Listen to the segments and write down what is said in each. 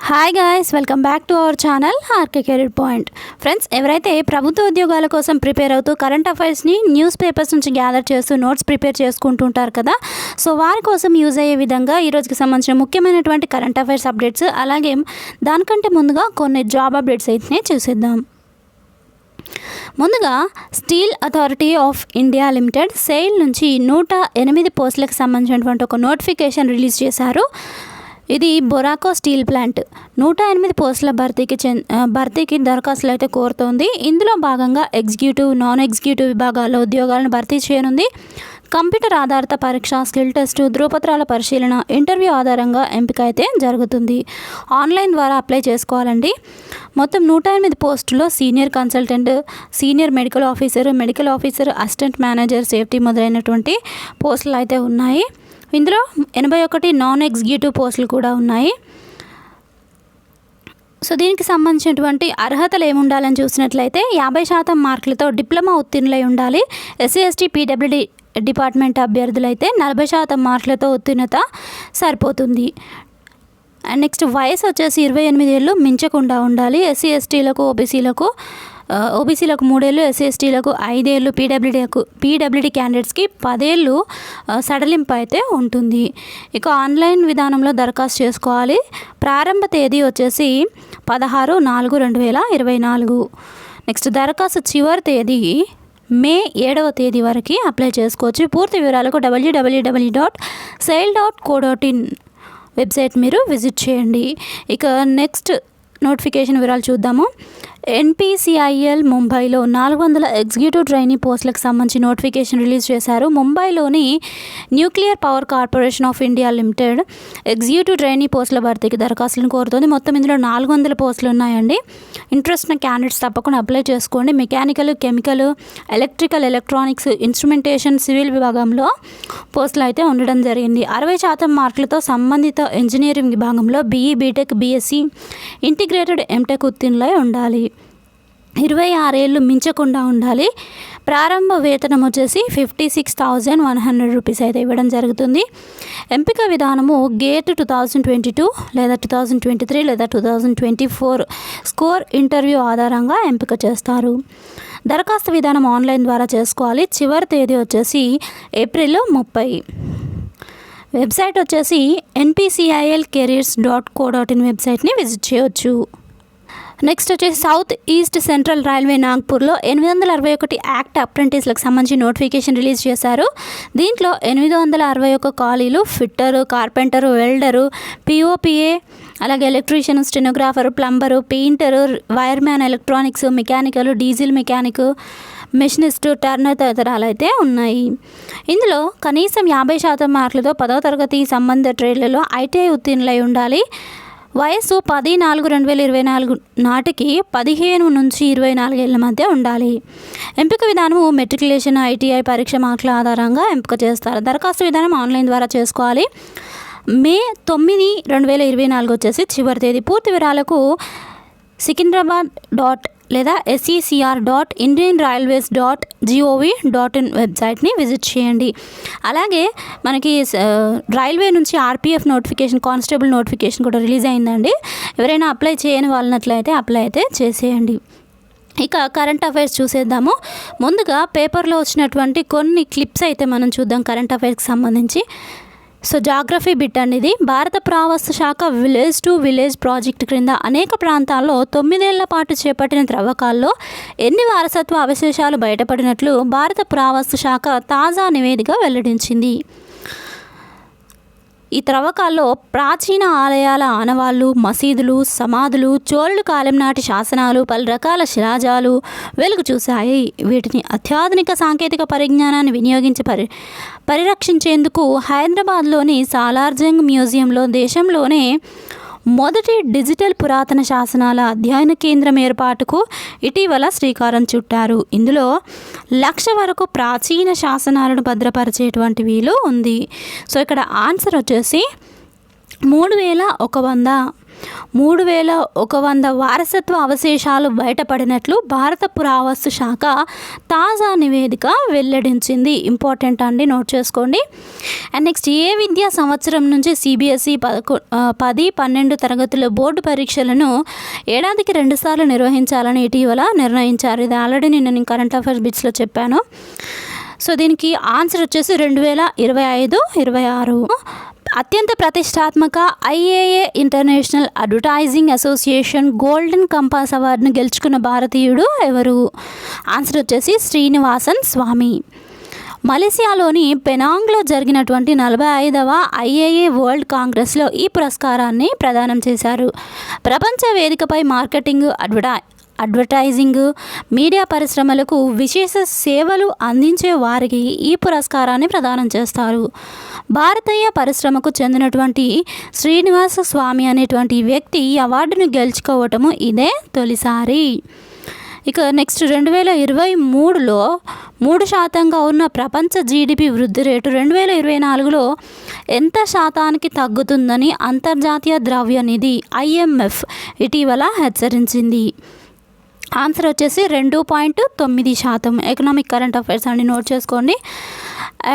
Hi guys, welcome back to our channel RK career point. Friends, ఎవరైతే ప్రభుత్వ ఉద్యోగాల కోసం ప్రిపేర్ అవుతూ కరెంట్ అఫైర్స్ని న్యూస్ పేపర్స్ నుంచి గ్యాదర్ చేస్తూ నోట్స్ ప్రిపేర్ చేసుకుంటుంటారు కదా, సో వారి కోసం యూజ్ అయ్యే విధంగా ఈరోజుకి సంబంధించిన ముఖ్యమైనటువంటి కరెంట్ అఫైర్స్ అప్డేట్స్, అలాగే దానికంటే ముందుగా కొన్ని జాబ్ అప్డేట్స్ అయితే చూసేద్దాం. ముందుగా steel authority of India limited SAIL నుంచి 108 పోస్టులకు సంబంధించినటువంటి ఒక నోటిఫికేషన్ రిలీజ్ చేశారు. ఇది బొరాకో స్టీల్ ప్లాంట్ 108 పోస్టుల భర్తీకి దరఖాస్తులు అయితే కోరుతోంది. ఇందులో భాగంగా ఎగ్జిక్యూటివ్, నాన్ ఎగ్జిక్యూటివ్ విభాగాల్లో ఉద్యోగాలను భర్తీ చేయనుంది. కంప్యూటర్ ఆధారిత పరీక్ష, స్కిల్ టెస్టు, ధృవపత్రాల పరిశీలన, ఇంటర్వ్యూ ఆధారంగా ఎంపిక అయితే జరుగుతుంది. ఆన్లైన్ ద్వారా అప్లై చేసుకోవాలండి. మొత్తం 108 పోస్టుల్లో senior consultant, senior medical officer, assistant manager, safety మొదలైనటువంటి పోస్టులు అయితే ఉన్నాయి. ఇందులో 81 నాన్ ఎగ్జిక్యూటివ్ పోస్టులు కూడా ఉన్నాయి. సో దీనికి సంబంధించినటువంటి అర్హతలు ఏముండాలని చూసినట్లయితే 50% మార్కులతో డిప్లొమా ఉత్తీర్ణులై ఉండాలి. ఎస్సీ, ఎస్టీ, పీడబ్ల్యూడీ డిపార్ట్మెంట్ అభ్యర్థులైతే 40% మార్కులతో ఉత్తీర్ణత సరిపోతుంది. అండ్ నెక్స్ట్ వయసు వచ్చేసి 28 ఏళ్ళు మించకుండా ఉండాలి. ఎస్సీ, ఎస్టీలకు, ఓబీసీలకు 3 ఏళ్ళు, ఎస్సీ ఎస్టీలకు 5 ఏళ్ళు, పీడబ్ల్యూడీ క్యాండిడేట్స్కి 10 ఏళ్ళు సడలింపు అయితే ఉంటుంది. ఇక ఆన్లైన్ విధానంలో దరఖాస్తు చేసుకోవాలి. ప్రారంభ తేదీ వచ్చేసి 16/4/2024. నెక్స్ట్ దరఖాస్తు చివరి తేదీ మే 7వ తేదీ వరకు అప్లై చేసుకోవచ్చు. పూర్తి వివరాలకు www.sail.co.in వెబ్సైట్ మీరు విజిట్ చేయండి. ఇక నెక్స్ట్ నోటిఫికేషన్ వివరాలు చూద్దాము. NPCIL ముంబైలో 400 ఎగ్జిక్యూటివ్ ట్రైనీ పోస్టులకు సంబంధించి నోటిఫికేషన్ రిలీజ్ చేశారు. ముంబైలోని nuclear power corporation of India limited executive trainee పోస్టుల భర్తీకి దరఖాస్తులను కోరుతోంది. మొత్తం ఇందులో 400 పోస్టులు ఉన్నాయండి. ఇంట్రెస్ట్ ఉన్న క్యాండిడేట్స్ తప్పకుండా అప్లై చేసుకోండి. Mechanical, chemical, electrical, electronics, instrumentation, civil విభాగంలో పోస్టులు అయితే ఉండడం జరిగింది. 60% మార్కులతో సంబంధిత ఇంజనీరింగ్ విభాగంలో BE, BTech, BSc, integrated MTech ఉత్తీర్ణులై ఉండాలి. 26 ఏళ్ళు మించకుండా ఉండాలి. ప్రారంభ వేతనం వచ్చేసి 56,100 రూపీస్ అయితే ఇవ్వడం జరుగుతుంది. ఎంపిక విధానము గేట్ 2022 లేదా 2023 లేదా 2024 స్కోర్ ఇంటర్వ్యూ ఆధారంగా ఎంపిక చేస్తారు. దరఖాస్తు విధానం ఆన్లైన్ ద్వారా చేసుకోవాలి. చివరి తేదీ వచ్చేసి ఏప్రిల్ 30. వెబ్సైట్ వచ్చేసి npcilcareers.co.in వెబ్సైట్ని విజిట్ చేయవచ్చు. నెక్స్ట్ వచ్చేసి సౌత్ ఈస్ట్ సెంట్రల్ రైల్వే నాగ్పూర్లో 861 యాక్ట్ అప్రెంటిస్లకు సంబంధించి నోటిఫికేషన్ రిలీజ్ చేశారు. దీంట్లో 861 ఖాళీలు ఫిట్టరు, కార్పెంటరు, వెల్డరు, POPA, అలాగే electrician, stenographer, plumber, painter, wireman, electronics, mechanical, diesel mechanic, machinist, turner తదితరాలు అయితే ఉన్నాయి. ఇందులో కనీసం 50% మార్కులతో 10వ తరగతి సంబంధిత ట్రేడ్లలో ITI ఉత్తీర్ణులై ఉండాలి. వయస్సు 10/4/2024 నాటికి 15 నుంచి 24 ఏళ్ల మధ్య ఉండాలి. ఎంపిక విధానము మెట్రికులేషన్, ITI పరీక్ష మార్కుల ఆధారంగా ఎంపిక చేస్తారు. దరఖాస్తు విధానం ఆన్లైన్ ద్వారా చేసుకోవాలి. మే 9, 2024 వచ్చేసి చివరి తేదీ. పూర్తి వివరాలకు సికింద్రాబాద్ లేదా secr.indianrailways.gov.in వెబ్సైట్ని విజిట్ చేయండి. అలాగే మనకి రైల్వే నుంచి RPF నోటిఫికేషన్, కానిస్టేబుల్ నోటిఫికేషన్ కూడా రిలీజ్ అయిందండి. ఎవరైనా అప్లై చేయని వాళ్ళనట్లయితే అప్లై అయితే చేసేయండి. ఇక కరెంట్ అఫైర్స్ చూసేద్దాము. ముందుగా పేపర్లో వచ్చినటువంటి కొన్ని క్లిప్స్ అయితే మనం చూద్దాం కరెంట్ అఫైర్స్కి సంబంధించి. సో జాగ్రఫీ బిట్ అనేది భారత పురావస్తు శాఖ విలేజ్ టు విలేజ్ ప్రాజెక్టు క్రింద అనేక ప్రాంతాల్లో 9 ఏళ్ల పాటు చేపట్టిన త్రవ్వకాల్లో ఎన్ని వారసత్వ అవశేషాలు బయటపడినట్లు భారత పురావస్తు శాఖ తాజా నివేదిక వెల్లడించింది. ఈ త్రవ్వకాల్లో ప్రాచీన ఆలయాల ఆనవాళ్లు, మసీదులు, సమాధులు, చోళుల కాలం నాటి శాసనాలు, పలు రకాల శిలాజాలు వెలుగు చూశాయి. వీటిని అత్యాధునిక సాంకేతిక పరిజ్ఞానాన్ని వినియోగించి పరిరక్షించేందుకు హైదరాబాద్లోని సాలార్జంగ్ మ్యూజియంలో దేశంలోనే మొదటి డిజిటల్ పురాతన శాసనాల అధ్యయన కేంద్రం ఏర్పాటుకు ఇటీవల శ్రీకారం చుట్టారు. ఇందులో 1,00,000 వరకు ప్రాచీన శాసనాలను భద్రపరిచేటువంటి వీలు ఉంది. సో ఇక్కడ ఆన్సర్ వచ్చేసి 3,100 3100 వారసత్వ అవశేషాలు బయటపడినట్లు భారత పురావస్తు శాఖ తాజా నివేదిక వెల్లడించింది. ఇంపార్టెంట్ అండి, నోట్ చేసుకోండి. అండ్ నెక్స్ట్, ఏ విద్యా సంవత్సరం నుంచి సిబిఎస్ఈ 10-12 తరగతుల బోర్డు పరీక్షలను ఏడాదికి 2 సార్లు నిర్వహించాలని ఇటీవల నిర్ణయించారు. ఇది ఆల్రెడీ నేను కరెంట్ అఫైర్స్ బిట్స్లో చెప్పాను. సో దీనికి ఆన్సర్ వచ్చేసి 2025-26. అత్యంత ప్రతిష్టాత్మక IAA international advertising association golden compass అవార్డును గెలుచుకున్న భారతీయుడు ఎవరు? ఆన్సర్ వచ్చేసి శ్రీనివాసన్ స్వామి. మలేసియాలోని పెనాంగ్లో జరిగినటువంటి 45వ ఐఏఏ వరల్డ్ కాంగ్రెస్లో ఈ పురస్కారాన్ని ప్రదానం చేశారు. ప్రపంచ వేదికపై మార్కెటింగ్, అడ్వర్టైజింగ్, మీడియా పరిశ్రమలకు విశేష సేవలు అందించే వారికి ఈ పురస్కారాన్ని ప్రదానం చేస్తారు. భారతీయ పరిశ్రమకు చెందినటువంటి శ్రీనివాస స్వామి అనేటువంటి వ్యక్తి ఈ అవార్డును గెలుచుకోవటము ఇదే తొలిసారి. ఇక నెక్స్ట్, 2023లో 3% ఉన్న ప్రపంచ జీడిపి వృద్ధి రేటు 2024లో ఎంత శాతానికి తగ్గుతుందని అంతర్జాతీయ ద్రవ్య నిధి IMF ఇటీవల హెచ్చరించింది. ఆన్సర్ వచ్చేసి 2.9%. ఎకనామిక్ కరెంట్ అఫైర్స్ అని నోట్ చేసుకోండి.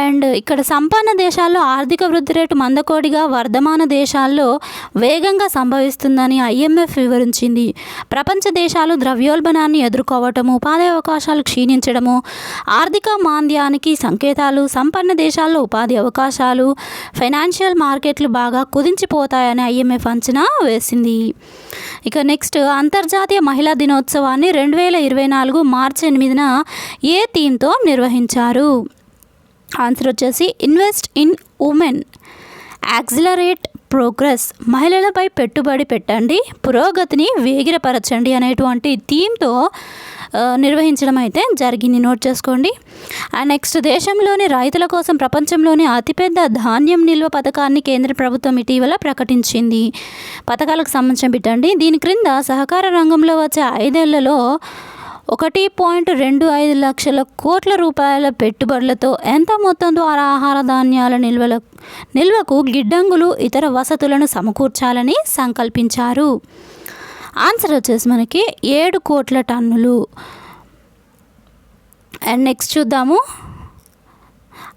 అండ్ ఇక్కడ సంపన్న దేశాల్లో ఆర్థిక వృద్ధి రేటు మందకోడిగా, వర్ధమాన దేశాల్లో వేగంగా సంభవిస్తుందని IMF వివరించింది. ప్రపంచ దేశాలు ద్రవ్యోల్బణాన్ని ఎదుర్కోవటము, ఉపాధి అవకాశాలు క్షీణించడము, ఆర్థిక మాంద్యానికి సంకేతాలు, సంపన్న దేశాల్లో ఉపాధి అవకాశాలు, ఫైనాన్షియల్ మార్కెట్లు బాగా కుదించిపోతాయని IMF అంచనా వేసింది. ఇక నెక్స్ట్, అంతర్జాతీయ మహిళా దినోత్సవాన్ని 2024 మార్చి 8న ఏ థీమ్తో నిర్వహించారు? ఆన్సర్ వచ్చేసి invest in women, accelerate progress, మహిళలపై పెట్టుబడి పెట్టండి, పురోగతిని వేగిరపరచండి అనేటువంటి థీమ్తో నిర్వహించడం అయితే జరిగింది. నోట్ చేసుకోండి. అండ్ నెక్స్ట్, దేశంలోని రైతుల కోసం ప్రపంచంలోని అతిపెద్ద ధాన్యం నిల్వ పథకాన్ని కేంద్ర ప్రభుత్వం ఇటీవల ప్రకటించింది. పథకాలకు సంబంధించిన పెట్టండి. దీని క్రింద సహకార రంగంలో వచ్చే 5 ఏళ్లలో 1.25 లక్షల కోట్ల రూపాయల పెట్టుబడులతో ఎంత మొత్తం ద్వారా ఆహార ధాన్యాల నిల్వకు గిడ్డంగులు, ఇతర వసతులను సమకూర్చాలని సంకల్పించారు. ఆన్సర్ వచ్చేసి మనకి 7 కోట్ల టన్నులు. అండ్ నెక్స్ట్ చూద్దాము,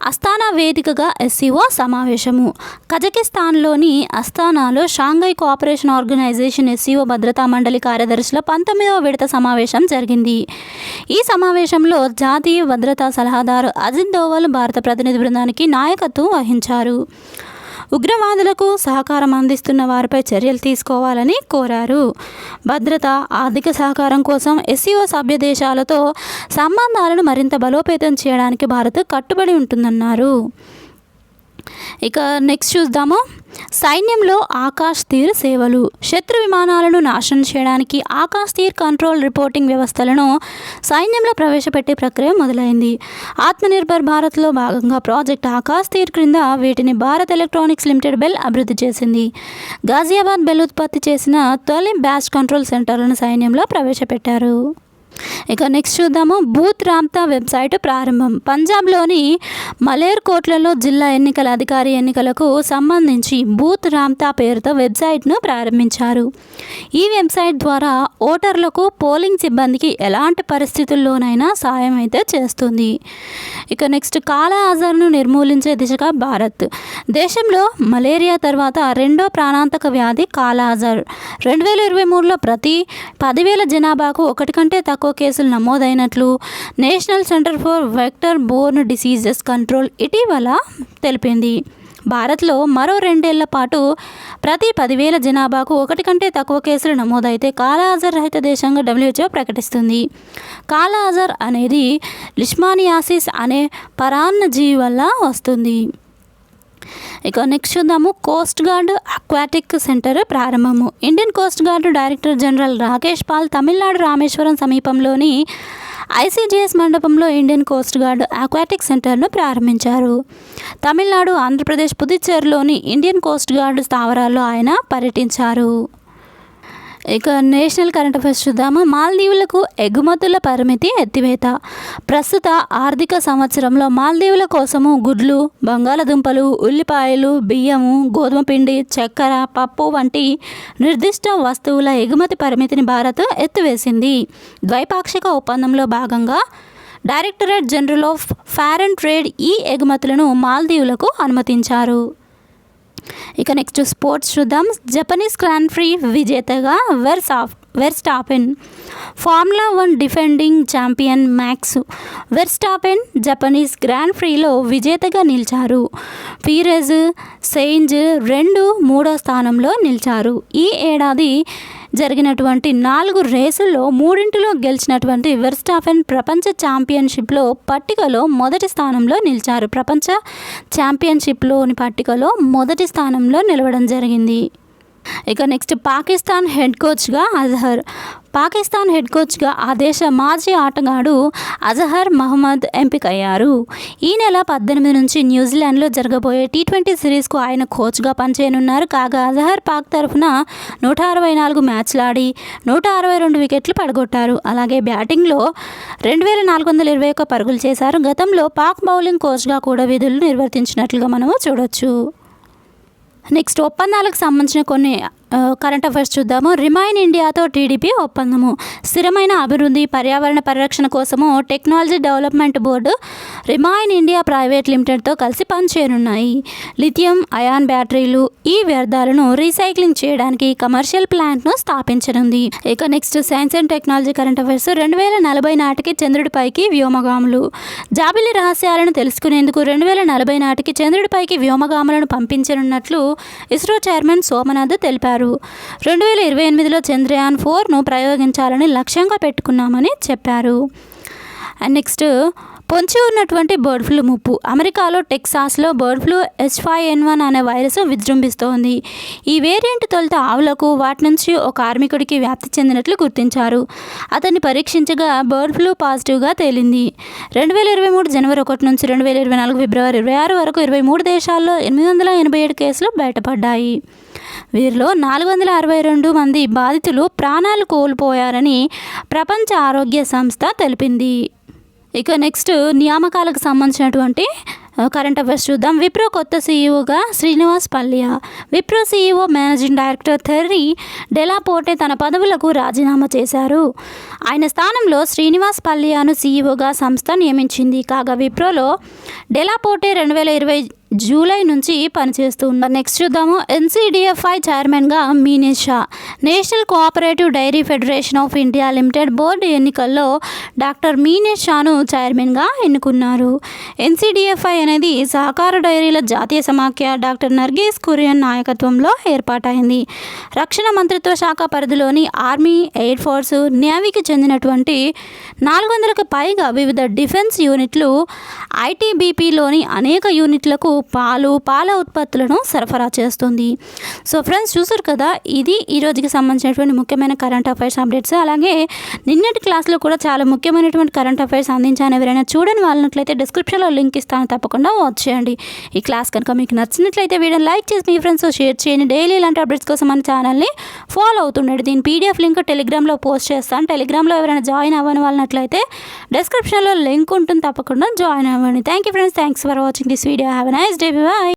అస్తానా వేదికగా SCO సమావేశము. కజకిస్తాన్లోని అస్తానాలో షాంఘై కోఆపరేషన్ ఆర్గనైజేషన్ SCO భద్రతా మండలి కార్యదర్శుల 19వ విడత సమావేశం జరిగింది. ఈ సమావేశంలో జాతీయ భద్రతా సలహాదారు అజిత్ దోవల్ భారత ప్రతినిధి బృందానికి నాయకత్వం వహించారు. ఉగ్రవాదులకు సహకారం అందిస్తున్న వారిపై చర్యలు తీసుకోవాలని కోరారు. భద్రత, ఆర్థిక సహకారం కోసం SCO సభ్య దేశాలతో సంబంధాలను మరింత బలోపేతం చేయడానికి భారత్ కట్టుబడి ఉంటుందన్నారు. ఇక నెక్స్ట్ చూద్దాము, సైన్యంలో ఆకాశ్ తీర్ సేవలు. శత్రు విమానాలను నాశనం చేయడానికి ఆకాశ్ తీర్ కంట్రోల్ రిపోర్టింగ్ వ్యవస్థలను సైన్యంలో ప్రవేశపెట్టే ప్రక్రియ మొదలైంది. ఆత్మనిర్భర్ భారత్లో భాగంగా ప్రాజెక్ట్ ఆకాశ్ తీర్ క్రింద వీటిని భారత్ ఎలక్ట్రానిక్స్ లిమిటెడ్ బెల్ అభివృద్ధి చేసింది. గాజియాబాద్ బెల్ ఉత్పత్తి చేసిన తొలి బ్యాచ్ కంట్రోల్ సెంటర్లను సైన్యంలో ప్రవేశపెట్టారు. ఇక నెక్స్ట్ చూద్దాము, బూత్ రాబ్తా వెబ్సైట్ ప్రారంభం. పంజాబ్లోని మలేర్కోట్లలో జిల్లా ఎన్నికల అధికారి ఎన్నికలకు సంబంధించి బూత్ రాబ్తా పేరుతో వెబ్సైట్ను ప్రారంభించారు. ఈ వెబ్సైట్ ద్వారా ఓటర్లకు, పోలింగ్ సిబ్బందికి ఎలాంటి పరిస్థితుల్లోనైనా సాయం అయితే చేస్తుంది. ఇక నెక్స్ట్, కాలా అజర్ను నిర్మూలించే దిశగా భారత్. దేశంలో మలేరియా తర్వాత 2వ ప్రాణాంతక వ్యాధి కాలా అజర్. 2023లో ప్రతి 10,000 జనాభాకు 1 కంటే తక్కువ కేసులు నమోదైనట్లు national centre for vector borne diseases control ఇటీవల తెలిపింది. భారత్లో మరో 2 ఏళ్ల పాటు ప్రతి 10,000 జనాభాకు 1 కంటే తక్కువ కేసులు నమోదైతే కాలా అజర్ రహిత దేశంగా WHO ప్రకటిస్తుంది. కాలా అజర్ అనేది లిష్మానియాసిస్ అనే పరాన్నజీవి వల్ల వస్తుంది. ఇక నెక్స్ట్ చూద్దాము, కోస్ట్ గార్డ్ అక్వాటిక్ సెంటర్ ప్రారంభము. Indian coast guard director general Rakesh Pal Tamil Nadu Rameswaram సమీపంలోని ICGS మండపంలో ఇండియన్ కోస్ట్ గార్డ్ అక్వాటిక్ సెంటర్ను ప్రారంభించారు. తమిళనాడు, ఆంధ్రప్రదేశ్, పుదుచ్చేరిలోని ఇండియన్ కోస్ట్ గార్డ్ స్థావరాల్లో ఆయన పర్యటించారు. ఇక నేషనల్ కరెంట్ అఫైర్స్ చూద్దాము. మాల్దీవులకు ఎగుమతుల పరిమితి ఎత్తివేత. ప్రస్తుత ఆర్థిక సంవత్సరంలో మాల్దీవుల కోసము గుడ్లు, బంగాళదుంపలు, ఉల్లిపాయలు, బియ్యము, గోధుమ పిండి, చక్కెర, పప్పు వంటి నిర్దిష్ట వస్తువుల ఎగుమతి పరిమితిని భారత్ ఎత్తివేసింది. ద్వైపాక్షిక ఒప్పందంలో భాగంగా directorate general of foreign trade ఈ ఎగుమతులను మాల్దీవులకు అనుమతించారు. ఇక నెక్స్ట్ స్పోర్ట్స్ చూద్దాం. జపనీస్ గ్రాండ్ ప్రీ విజేతగా Verstappen. Formula 1 defending champion Max Verstappen Japanese grand ప్రీలో విజేతగా నిలిచారు. పీరెజ్, సెయిన్స్ 2, 3వ స్థానంలో నిలిచారు. ఈ ఏడాది జరిగినటువంటి 4 రేసుల్లో 3 గెలిచినటువంటి వెర్స్టాపెన్ ప్రపంచ ఛాంపియన్షిప్లో పట్టికలో మొదటి స్థానంలో నిలిచారు. ప్రపంచ ఛాంపియన్షిప్లోని పట్టికలో మొదటి స్థానంలో నిలవడం జరిగింది. ఇక నెక్స్ట్ పాకిస్తాన్ హెడ్ కోచ్గా అజహర్. పాకిస్తాన్ హెడ్ కోచ్గా ఆ దేశ మాజీ ఆటగాడు అజహర్ మహమ్మద్ ఎంపికయ్యారు. ఈ నెల 18 నుంచి న్యూజిలాండ్లో జరగబోయే T20 సిరీస్కు ఆయన కోచ్గా పనిచేయనున్నారు. కాగా అజహర్ పాక్ తరఫున 164 మ్యాచ్లాడి 162 వికెట్లు పడగొట్టారు. అలాగే బ్యాటింగ్లో 2421 పరుగులు చేశారు. గతంలో పాక్ బౌలింగ్ కోచ్గా కూడా విధులు నిర్వర్తించినట్లుగా మనము చూడొచ్చు. నెక్స్ట్ ఒప్పందాలకు సంబంధించిన కొన్ని కరెంట్ అఫైర్స్ చూద్దాము. రిమైన్ ఇండియాతో టీడీపీ ఒప్పందము. స్థిరమైన అభివృద్ధి, పర్యావరణ పరిరక్షణ కోసము technology development board Remine India private లిమిటెడ్తో కలిసి పనిచేయనున్నాయి. లిథియం అయాన్ బ్యాటరీలు, ఈ వ్యర్థాలను రీసైక్లింగ్ చేయడానికి కమర్షియల్ ప్లాంట్ను స్థాపించనుంది. ఇక next science and technology current affairs. 2040 నాటికి చంద్రుడిపైకి వ్యోమగాములు. జాబిలి రహస్యాలను తెలుసుకునేందుకు 2040 నాటికి చంద్రుడిపైకి వ్యోమగాములను పంపించనున్నట్లు ఇస్రో చైర్మన్ సోమనాథ్ తెలిపారు. 2028లో చంద్రయాన్ 4ను ప్రయోగించాలని లక్ష్యంగా పెట్టుకున్నామని చెప్పారు. అండ్ నెక్స్ట్ పొంచి ఉన్నటువంటి బర్డ్ ఫ్లూ ముప్పు. అమెరికాలో టెక్సాస్లో బర్డ్ ఫ్లూ H5N1 అనే వైరస్ విజృంభిస్తోంది. ఈ వేరియంట్ తొలుత ఆవులకు, వాటి నుంచి ఒక కార్మికుడికి వ్యాప్తి చెందినట్లు గుర్తించారు. అతన్ని పరీక్షించగా బర్డ్ ఫ్లూ పాజిటివ్గా తేలింది. 2023 జనవరి 1 నుంచి 2024 ఫిబ్రవరి 26 వరకు 23 దేశాల్లో 887 కేసులు బయటపడ్డాయి. వీరిలో 462 మంది బాధితులు ప్రాణాలు కోల్పోయారని ప్రపంచ ఆరోగ్య సంస్థ తెలిపింది. ఇక నెక్స్ట్ నియామకాలకు సంబంధించినటువంటి కరెంట్ అఫైర్స్ చూద్దాం. విప్రో కొత్త సీఈఓగా Srinivas Palliya. Wipro CEO managing director Thierry Delaporte తన పదవులకు రాజీనామా చేశారు. ఆయన స్థానంలో శ్రీనివాస్ పల్లియాను సీఈఓగా సంస్థ నియమించింది. కాగా విప్రోలో డెలాపోర్టే 2020 జూలై నుంచి పనిచేస్తున్నారు. నెక్స్ట్ చూద్దాము. NCDFI చైర్మన్గా Minesh Shah. National cooperative dairy federation of India limited board ఎన్నికల్లో డాక్టర్ మీనేష్ షాను చైర్మన్గా ఎన్నుకున్నారు. NCDFI అనేది సహకార డైరీల జాతీయ సమాఖ్య. డాక్టర్ నర్గీస్ కురియన్ నాయకత్వంలో ఏర్పాటైంది. రక్షణ మంత్రిత్వ శాఖ పరిధిలోని ఆర్మీ, ఎయిర్ ఫోర్స్, నేవీకి చెందినటువంటి 400కు పైగా వివిధ డిఫెన్స్ యూనిట్లు, ITBPలోని అనేక యూనిట్లకు పాల ఉత్పత్తులను సరఫరా చేస్తుంది. సో ఫ్రెండ్స్ చూసారు కదా, ఇది ఈ రోజుకి సంబంధించినటువంటి ముఖ్యమైన కరెంట్ అఫైర్స్ అప్డేట్స్. అలాగే నిన్నటి క్లాస్లో కూడా చాలా ముఖ్యమైనటువంటి కరెంట్ అఫైర్స్ అందించాను. ఎవరైనా చూడని వాళ్ళనట్లయితే డిస్క్రిప్షన్లో లింక్ ఇస్తాను, తప్పకుండా వాచ్ చేయండి. ఈ క్లాస్ కనుక మీకు నచ్చినట్లయితే వీడియోని లైక్ చేసి మీ ఫ్రెండ్స్తో షేర్ చేయండి. డైలీ ఇలాంటి అప్డేట్స్ కోసం మన ఛానల్ని ఫాలో అవుతుండండి. దీని PDF లింక్ టెలిగ్రామ్లో పోస్ట్ చేస్తాను. టెలిగ్రామ్లో ఎవరైనా జాయిన్ అవ్వని వాళ్ళనట్లయితే డిస్క్రిప్షన్లో లింక్ ఉంటుంది, తప్పకుండా జాయిన్ అవ్వండి. Thank you friends, thanks for watching this video. Have a nice day. Bye.